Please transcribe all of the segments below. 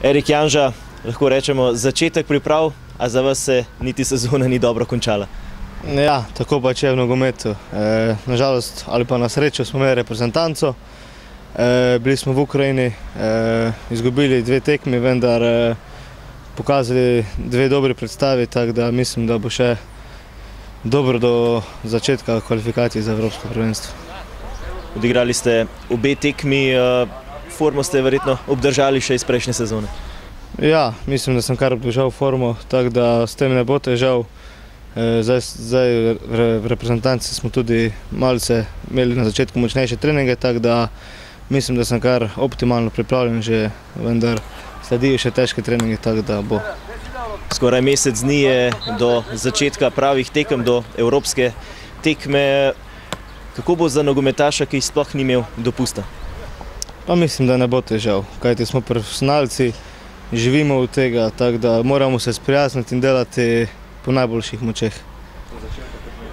Erik Janža, lahko rečemo začetek priprav, a za vas se niti sezona ni dobro končala. Ja, tako pač je v nogometu. Nažalost ali pa na srečo smo imeli reprezentanco. Bili smo v Ukrajini, izgubili 2 tekmi, vendar pokazali 2 dobri predstavi, tako da mislim, da bo še dobro do začetka kvalifikacij za Evropsko prvenstvo. Odigrali ste obe tekmi, formo ste verjetno obdržali še iz prejšnje sezone. Ja, mislim, da sem kar obdržal formo, tako da s tem ne bo težav. Zdaj v reprezentanci smo tudi malce imeli na začetku močnejše treninge, tako da mislim, da sem kar optimalno pripravljen že, vendar sledijo še težke treninge, tako da bo. Skoraj mesec dni je do začetka pravih tekem, do evropske tekme. Kako bo za nogometaša, ki sploh ni imel dopusta? Pa mislim, da ne bo težav, kajti smo profesionalci, živimo od tega, tako da moramo se sprijazniti in delati po najboljših močeh.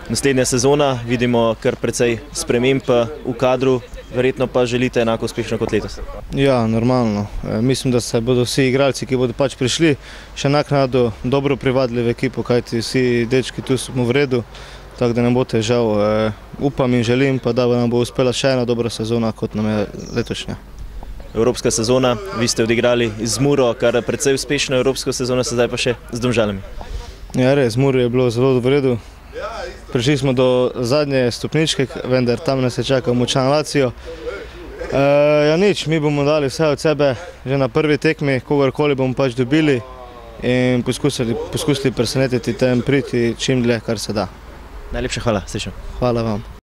Naslednja sezona, vidimo kar precej sprememb v kadru, verjetno pa želite enako uspešno kot letos. Ja, normalno. Mislim, da se bodo vsi igralci, ki bodo pač prišli, še naknadno dobro privadili v ekipo, kajti vsi dečki tu smo v redu, tako da ne bo težav. Upam in želim pa, da nam bo uspela še ena dobra sezona, kot nam je letošnja. Evropska sezona, vi ste odigrali z Muro, kar precej uspešno evropsko sezono, sedaj pa še z Domžalami. Ja, res, z Muro je bilo zelo v redu. Prišli smo do zadnje stopničke, vendar tam nas je čakal močan Lazio. Ja nič, mi bomo dali vse od sebe že na prvi tekmi, kogarkoli bomo pač dobili in poskusili presenetiti tem priti čim dlje, kar se da. Najlepša hvala, srečno. Hvala vam.